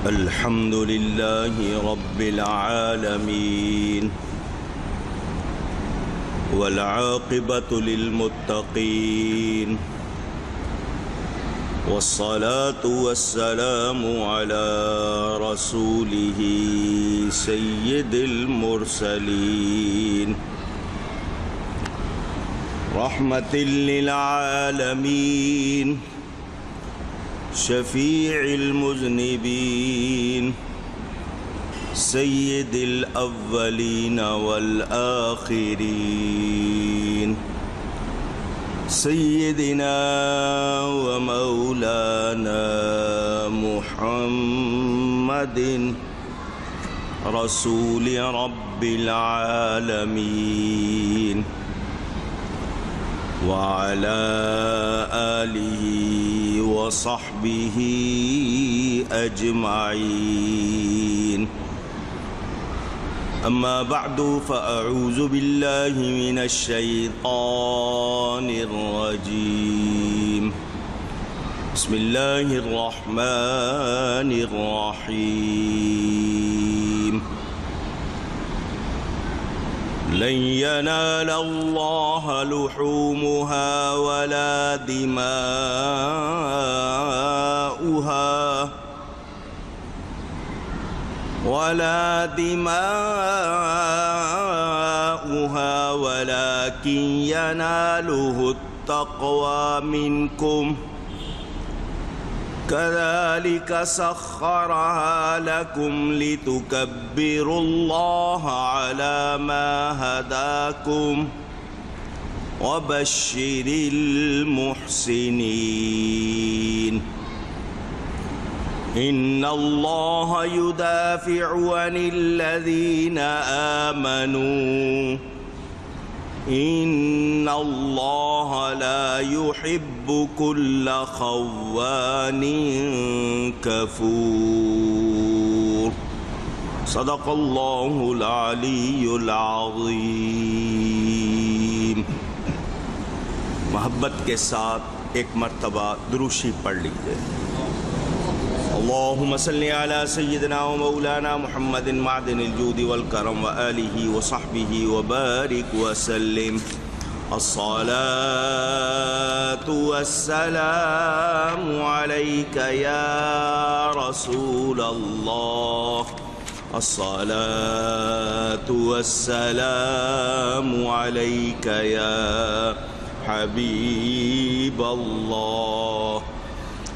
الحمد لله رب العالمين والعاقبة للمتقين والصلاة والسلام على رسوله سيد المرسلين رحمة للعالمين شفيع المذنبين سيد الأولين والآخرين سيدنا ومولانا محمد رسول رب العالمين وعلى آله وصحبه أجمعين أما بعد فأعوذ بالله من الشيطان الرجيم بسم الله الرحمن الرحيم لن ينال الله لحومها ولا دماؤها ولكن يناله التقوى منكم كذلك سخرها لكم لتكبروا الله على ما هداكم وبشر المحسنين إن الله يدافع عن الذين آمنوا إن الله لا يحب كل خوان كفور صدق الله العلي العظيم۔ محبت کے ساتھ ایک مرتبہ دروشی پڑھ لیجیے۔ اللهم صل على سيدنا ومولانا محمد معدن الجود والكرم وآله وصحبه وبارك وسلم الصلاة والسلام عليك يا رسول الله الصلاة والسلام عليك يا حبيب الله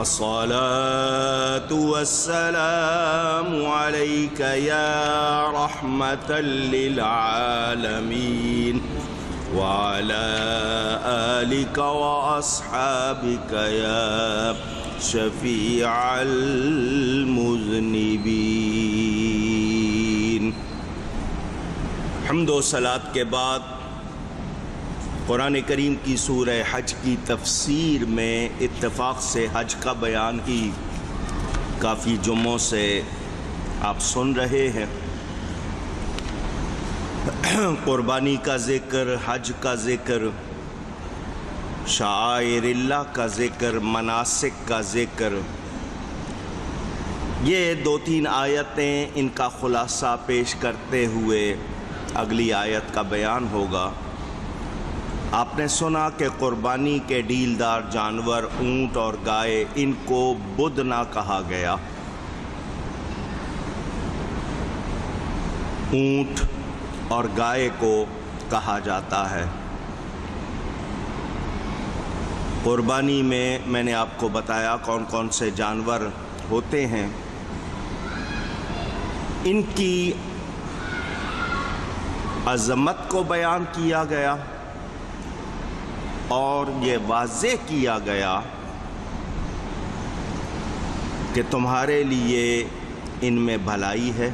الصلاة والسلام عليك يا رحمة للعالمين وعلى آلك وأصحابك يا شفيع المذنبين۔ حمد و صلاۃ کے بعد قرآن کریم کی سورہ حج کی تفسیر میں اتفاق سے حج کا بیان ہی کافی جمعوں سے آپ سن رہے ہیں۔ قربانی کا ذکر، حج کا ذکر، شعائر اللہ کا ذکر، مناسک کا ذکر، یہ دو تین آیتیں ان کا خلاصہ پیش کرتے ہوئے اگلی آیت کا بیان ہوگا۔ آپ نے سنا کہ قربانی کے ڈیلدار جانور اونٹ اور گائے، ان کو بدھ نہ کہا گیا۔ اونٹ اور گائے کو کہا جاتا ہے۔ قربانی میں نے آپ کو بتایا کون کون سے جانور ہوتے ہیں، ان کی عظمت کو بیان کیا گیا اور یہ واضح کیا گیا کہ تمہارے لیے ان میں بھلائی ہے،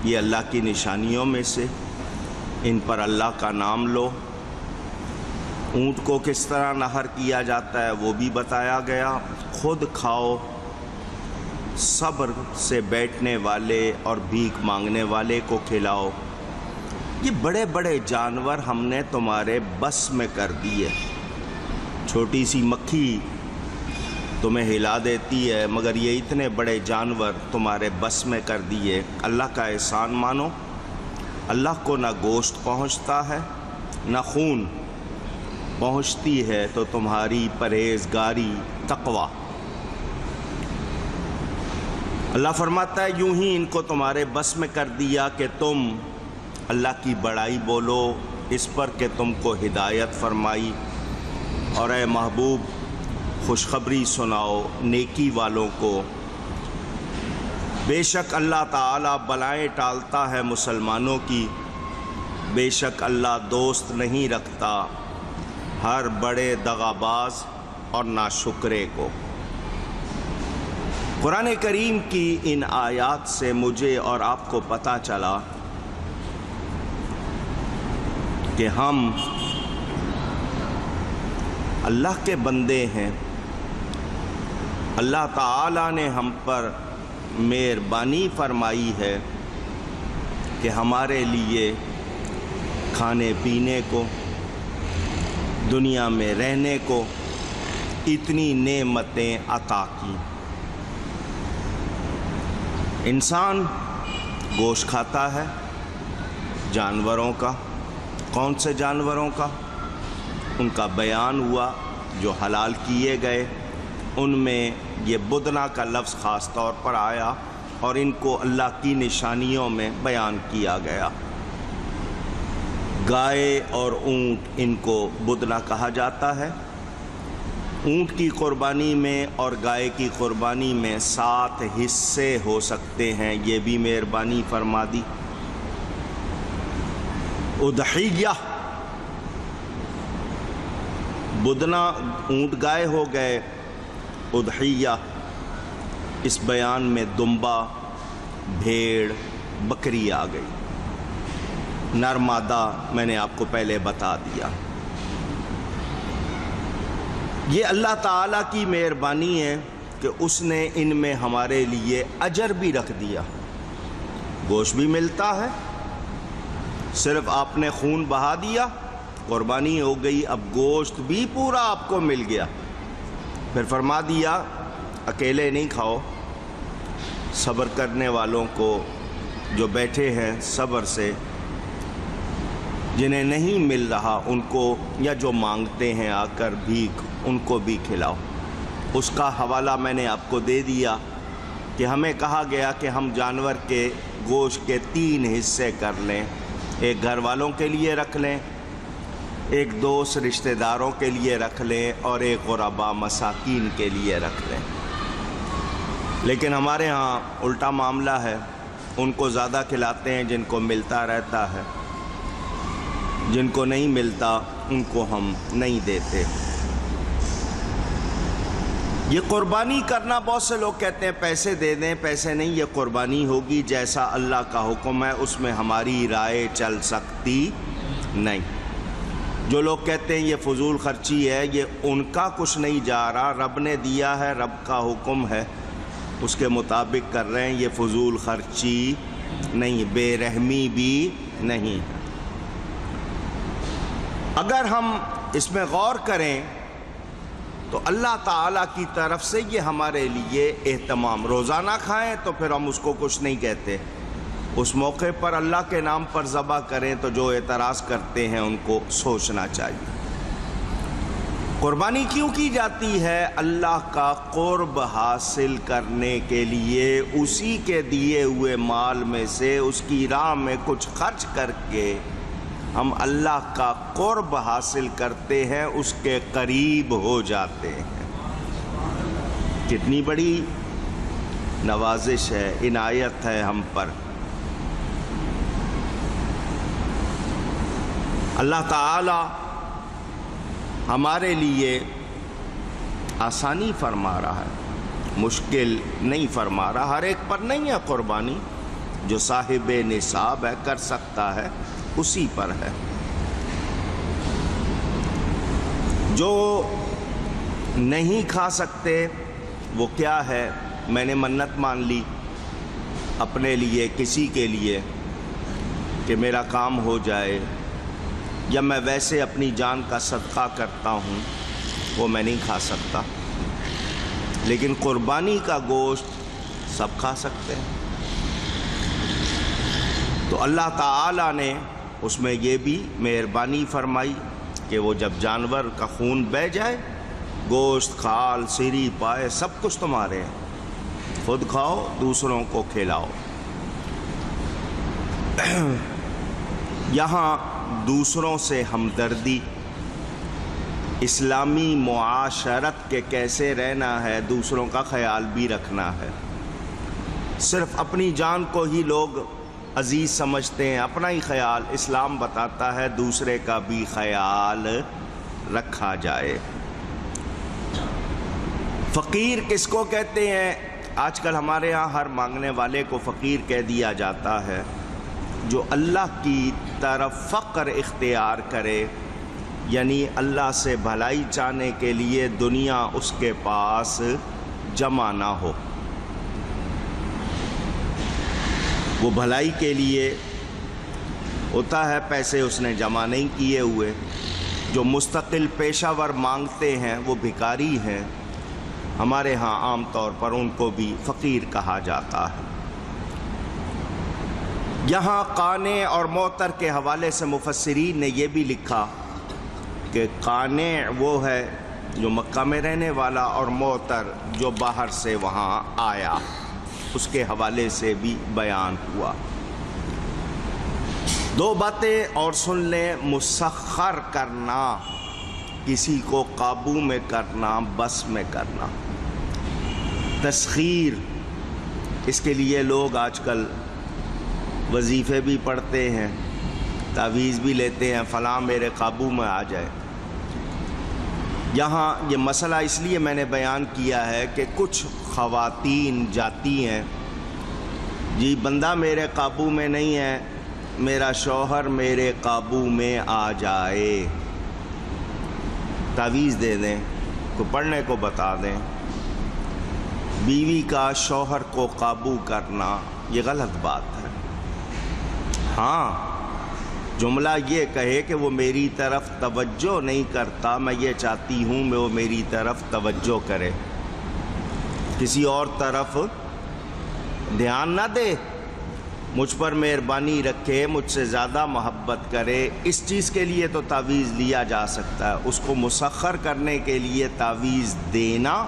یہ اللہ کی نشانیوں میں سے، ان پر اللہ کا نام لو۔ اونٹ کو کس طرح نہر کیا جاتا ہے وہ بھی بتایا گیا۔ خود کھاؤ، صبر سے بیٹھنے والے اور بھیک مانگنے والے کو کھلاؤ۔ یہ بڑے بڑے جانور ہم نے تمہارے بس میں کر دیے۔ چھوٹی سی مکھی تمہیں ہلا دیتی ہے، مگر یہ اتنے بڑے جانور تمہارے بس میں کر دیے۔ اللہ کا احسان مانو۔ اللہ کو نہ گوشت پہنچتا ہے نہ خون، پہنچتی ہے تو تمہاری پرہیزگاری، تقوی۔ اللہ فرماتا ہے یوں ہی ان کو تمہارے بس میں کر دیا کہ تم اللہ کی بڑائی بولو اس پر کہ تم کو ہدایت فرمائی، اور اے محبوب خوشخبری سناؤ نیکی والوں کو۔ بے شک اللہ تعالیٰ بلائیں ٹالتا ہے مسلمانوں کی، بے شک اللہ دوست نہیں رکھتا ہر بڑے دغاباز اور ناشکرے کو۔ قرآن کریم کی ان آیات سے مجھے اور آپ کو پتہ چلا کہ ہم اللہ کے بندے ہیں۔ اللہ تعالیٰ نے ہم پر مہربانی فرمائی ہے کہ ہمارے لیے کھانے پینے کو، دنیا میں رہنے کو اتنی نعمتیں عطا کی۔ انسان گوشت کھاتا ہے جانوروں کا۔ کون سے جانوروں کا؟ ان کا بیان ہوا جو حلال کیے گئے، ان میں یہ بدنا کا لفظ خاص طور پر آیا اور ان کو اللہ کی نشانیوں میں بیان کیا گیا۔ گائے اور اونٹ ان کو بدنا کہا جاتا ہے۔ اونٹ کی قربانی میں اور گائے کی قربانی میں 7 حصے ہو سکتے ہیں، یہ بھی مہربانی فرما دی۔ اضحیہ، بدنا اونٹ گائے ہو گئے، اضحیہ اس بیان میں دمبا، بھیڑ، بکری آ گئی۔ نر مادہ میں نے آپ کو پہلے بتا دیا۔ یہ اللہ تعالیٰ کی مہربانی ہے کہ اس نے ان میں ہمارے لیے اجر بھی رکھ دیا۔ گوشت بھی ملتا ہے، صرف آپ نے خون بہا دیا، قربانی ہو گئی، اب گوشت بھی پورا آپ کو مل گیا۔ پھر فرما دیا اکیلے نہیں کھاؤ، صبر کرنے والوں کو جو بیٹھے ہیں صبر سے، جنہیں نہیں مل رہا ان کو، یا جو مانگتے ہیں آ کر بھیک، ان کو بھی کھلاؤ۔ اس کا حوالہ میں نے آپ کو دے دیا کہ ہمیں کہا گیا کہ ہم جانور کے گوشت کے 3 حصے کر لیں، ایک گھر والوں کے لیے رکھ لیں، ایک دوست رشتہ داروں کے لیے رکھ لیں، اور ایک غربا مساکین کے لیے رکھ لیں۔ لیکن ہمارے ہاں الٹا معاملہ ہے، ان کو زیادہ کھلاتے ہیں جن کو ملتا رہتا ہے، جن کو نہیں ملتا ان کو ہم نہیں دیتے۔ یہ قربانی کرنا، بہت سے لوگ کہتے ہیں پیسے دے دیں، پیسے نہیں، یہ قربانی ہوگی جیسا اللہ کا حکم ہے، اس میں ہماری رائے چل سکتی نہیں۔ جو لوگ کہتے ہیں یہ فضول خرچی ہے، یہ ان کا کچھ نہیں جا رہا، رب نے دیا ہے، رب کا حکم ہے، اس کے مطابق کر رہے ہیں، یہ فضول خرچی نہیں، بے رحمی بھی نہیں۔ اگر ہم اس میں غور کریں تو اللہ تعالیٰ کی طرف سے یہ ہمارے لیے اہتمام، روزانہ کھائیں تو پھر ہم اس کو کچھ نہیں کہتے، اس موقع پر اللہ کے نام پر ذبح کریں تو جو اعتراض کرتے ہیں ان کو سوچنا چاہیے۔ قربانی کیوں کی جاتی ہے؟ اللہ کا قرب حاصل کرنے کے لیے، اسی کے دیے ہوئے مال میں سے اس کی راہ میں کچھ خرچ کر کے ہم اللہ کا قرب حاصل کرتے ہیں، اس کے قریب ہو جاتے ہیں۔ کتنی بڑی نوازش ہے، عنایت ہے ہم پر۔ اللہ تعالی ہمارے لیے آسانی فرما رہا ہے، مشکل نہیں فرما رہا۔ ہر ایک پر نہیں ہے قربانی، جو صاحب نصاب ہے کر سکتا ہے، اسی پر ہے۔ جو نہیں کھا سکتے وہ کیا ہے؟ میں نے منت مان لی اپنے لیے، کسی کے لیے، کہ میرا کام ہو جائے، یا میں ویسے اپنی جان کا صدقہ کرتا ہوں، وہ میں نہیں کھا سکتا۔ لیکن قربانی کا گوشت سب کھا سکتے ہیں۔ تو اللہ تعالیٰ نے اس میں یہ بھی مہربانی فرمائی کہ وہ جب جانور کا خون بہہ جائے، گوشت، کھال، سری، پائے سب کچھ تمہارے ہیں، خود کھاؤ، دوسروں کو کھلاؤ۔ یہاں دوسروں سے ہمدردی، اسلامی معاشرت کے کیسے رہنا ہے، دوسروں کا خیال بھی رکھنا ہے۔ صرف اپنی جان کو ہی لوگ عزیز سمجھتے ہیں، اپنا ہی خیال، اسلام بتاتا ہے دوسرے کا بھی خیال رکھا جائے۔ فقیر کس کو کہتے ہیں؟ آج کل ہمارے ہاں ہر مانگنے والے کو فقیر کہہ دیا جاتا ہے۔ جو اللہ کی طرف فقر اختیار کرے، یعنی اللہ سے بھلائی چاہنے کے لیے دنیا اس کے پاس جمع نہ ہو، وہ بھلائی کے لیے ہوتا ہے، پیسے اس نے جمع نہیں کیے ہوئے۔ جو مستقل پیشہ ور مانگتے ہیں وہ بھکاری ہیں، ہمارے ہاں عام طور پر ان کو بھی فقیر کہا جاتا ہے۔ یہاں قانع اور معتر کے حوالے سے مفسرین نے یہ بھی لکھا کہ قانع وہ ہے جو مکہ میں رہنے والا، اور معتر جو باہر سے وہاں آیا، اس کے حوالے سے بھی بیان ہوا۔ دو باتیں اور سن لیں، مسخر کرنا، کسی کو قابو میں کرنا، بس میں کرنا، تسخیر، اس کے لیے لوگ آج کل وظیفے بھی پڑھتے ہیں، تعویذ بھی لیتے ہیں، فلاں میرے قابو میں آ جائے۔ یہاں یہ مسئلہ اس لیے میں نے بیان کیا ہے کہ کچھ خواتین جاتی ہیں، جی بندہ میرے قابو میں نہیں ہے، میرا شوہر میرے قابو میں آ جائے، تعویذ دے دیں، کو پڑھنے کو بتا دیں۔ بیوی کا شوہر کو قابو کرنا یہ غلط بات ہے۔ ہاں، جملہ یہ کہے کہ وہ میری طرف توجہ نہیں کرتا، میں یہ چاہتی ہوں وہ میری طرف توجہ کرے، کسی اور طرف دھیان نہ دے، مجھ پر مہربانی رکھے، مجھ سے زیادہ محبت کرے، اس چیز کے لیے تو تعویذ لیا جا سکتا ہے۔ اس کو مسخر کرنے کے لیے تعویذ دینا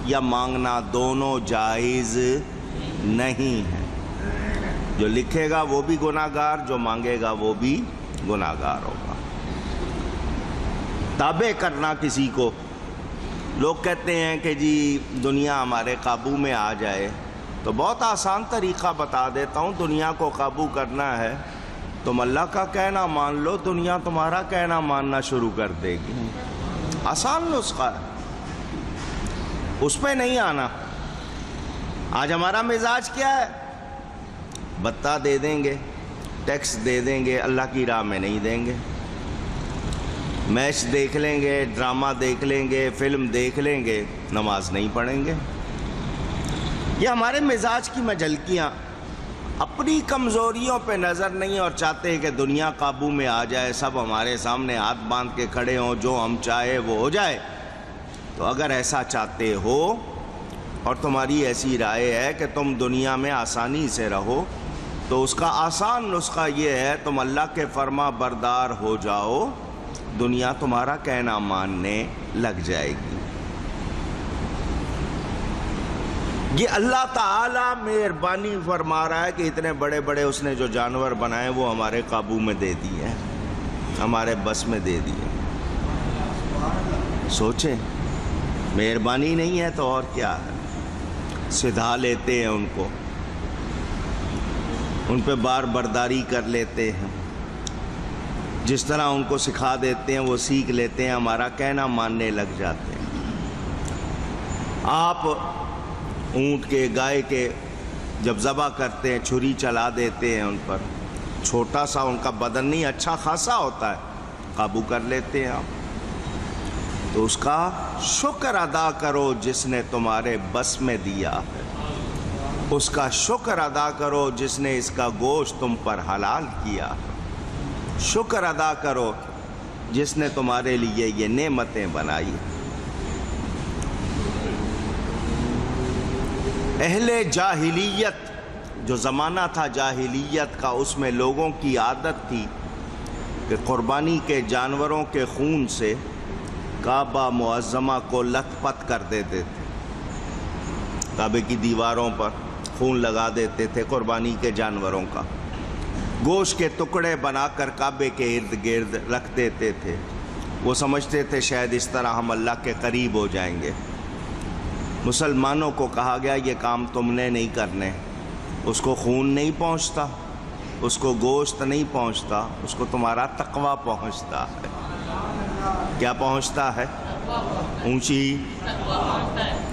یا مانگنا دونوں جائز نہیں ہے۔ جو لکھے گا وہ بھی گناہ گار، جو مانگے گا وہ بھی گناہ گار ہوگا۔ تابع کرنا کسی کو، لوگ کہتے ہیں کہ جی دنیا ہمارے قابو میں آ جائے، تو بہت آسان طریقہ بتا دیتا ہوں۔ دنیا کو قابو کرنا ہے، تم اللہ کا کہنا مان لو، دنیا تمہارا کہنا ماننا شروع کر دے گی۔ آسان نسخہ ہے، اس پہ نہیں آنا۔ آج ہمارا مزاج کیا ہے؟ بتہ دے دیں گے، ٹیکس دے دیں گے، اللہ کی راہ میں نہیں دیں گے، میچ دیکھ لیں گے، ڈرامہ دیکھ لیں گے، فلم دیکھ لیں گے، نماز نہیں پڑھیں گے۔ یہ ہمارے مزاج کی مجھلکیاں، اپنی کمزوریوں پہ نظر نہیں اور چاہتے ہیں کہ دنیا قابو میں آ جائے، سب ہمارے سامنے ہاتھ باندھ کے کھڑے ہوں، جو ہم چاہے وہ ہو جائے۔ تو اگر ایسا چاہتے ہو اور تمہاری ایسی رائے ہے کہ تم دنیا میں آسانی سے رہو، تو اس کا آسان نسخہ یہ ہے تم اللہ کے فرما بردار ہو جاؤ، دنیا تمہارا کہنا ماننے لگ جائے گی۔ یہ اللہ تعالیٰ مہربانی فرما رہا ہے کہ اتنے بڑے بڑے اس نے جو جانور بنائے وہ ہمارے قابو میں دے دیے ہیں، ہمارے بس میں دے دیے۔ سوچیں، مہربانی نہیں ہے تو اور کیا ہے؟ سدھا لیتے ہیں ان کو، ان پہ بار برداری کر لیتے ہیں، جس طرح ان کو سکھا دیتے ہیں وہ سیکھ لیتے ہیں، ہمارا کہنا ماننے لگ جاتے ہیں۔ آپ اونٹ کے، گائے کے جب ذبح کرتے ہیں، چھری چلا دیتے ہیں ان پر، چھوٹا سا ان کا بدن نہیں، اچھا خاصا ہوتا ہے، قابو کر لیتے ہیں آپ۔ تو اس کا شکر ادا کرو جس نے تمہارے بس میں دیا ہے، اس کا شکر ادا کرو جس نے اس کا گوشت تم پر حلال کیا ہے، شکر ادا کرو جس نے تمہارے لیے یہ نعمتیں بنائی۔ اہل جاہلیت جو زمانہ تھا جاہلیت کا، اس میں لوگوں کی عادت تھی کہ قربانی کے جانوروں کے خون سے کعبہ معظمہ کو لت پت کر دیتے تھے، کعبے کی دیواروں پر خون لگا دیتے تھے قربانی کے جانوروں کا، گوشت کے ٹکڑے بنا کر کعبے کے ارد گرد رکھ دیتے تھے۔ وہ سمجھتے تھے شاید اس طرح ہم اللہ کے قریب ہو جائیں گے۔ مسلمانوں کو کہا گیا یہ کام تم نے نہیں کرنے، اس کو خون نہیں پہنچتا، اس کو گوشت نہیں پہنچتا، اس کو تمہارا تقویٰ پہنچتا ہے۔ کیا پہنچتا ہے؟ اونچی۔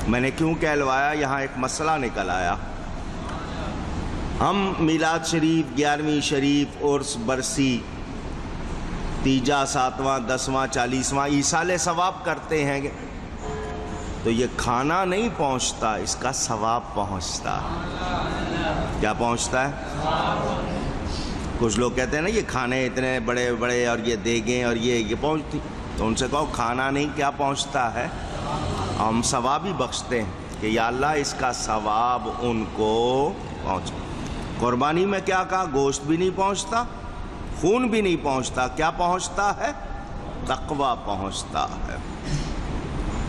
میں نے کیوں کہلوایا؟ یہاں ایک مسئلہ نکل آیا۔ ہم میلاد شریف، 11ویں شریف، عرس، برسی، تیجا، 7واں، 10واں، 40واں ایصال ثواب کرتے ہیں، تو یہ کھانا نہیں پہنچتا، اس کا ثواب پہنچتا ہے۔ کیا پہنچتا ہے؟ کچھ لوگ کہتے ہیں نا یہ کھانے اتنے بڑے بڑے اور یہ دیگیں اور یہ پہنچتی، تو ان سے کہو کھانا نہیں، کیا پہنچتا ہے؟ ہم ثواب ہی بخشتے ہیں کہ یا اللہ اس کا ثواب ان کو پہنچے۔ قربانی میں کیا کہا؟ گوشت بھی نہیں پہنچتا، خون بھی نہیں پہنچتا، کیا پہنچتا ہے؟ تقویٰ پہنچتا ہے۔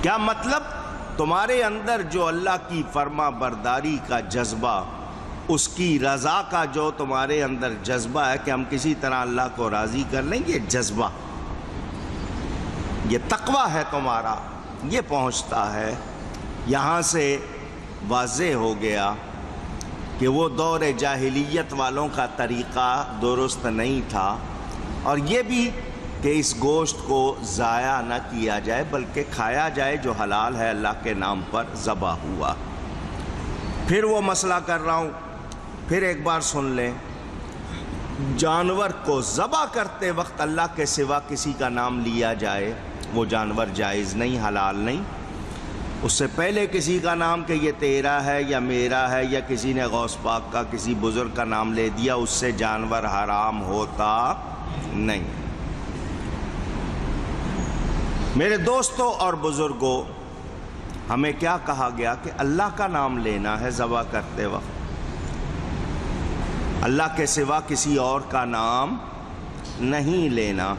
کیا مطلب؟ تمہارے اندر جو اللہ کی فرما برداری کا جذبہ، اس کی رضا کا جو تمہارے اندر جذبہ ہے کہ ہم کسی طرح اللہ کو راضی کر لیں، یہ جذبہ، یہ تقویٰ ہے تمہارا، یہ پہنچتا ہے۔ یہاں سے واضح ہو گیا کہ وہ دور جاہلیت والوں کا طریقہ درست نہیں تھا، اور یہ بھی کہ اس گوشت کو ضائع نہ کیا جائے بلکہ کھایا جائے جو حلال ہے، اللہ کے نام پر ذبح ہوا۔ پھر وہ مسئلہ کر رہا ہوں، پھر ایک بار سن لیں، جانور کو ذبح کرتے وقت اللہ کے سوا کسی کا نام لیا جائے، وہ جانور جائز نہیں، حلال نہیں۔ اس سے پہلے کسی کا نام کہ یہ تیرا ہے یا میرا ہے، یا کسی نے غوث پاک کا کسی بزرگ کا نام لے دیا، اس سے جانور حرام ہوتا نہیں۔ میرے دوستوں اور بزرگوں، ہمیں کیا کہا گیا کہ اللہ کا نام لینا ہے ذبح کرتے وقت، اللہ کے سوا کسی اور کا نام نہیں لینا۔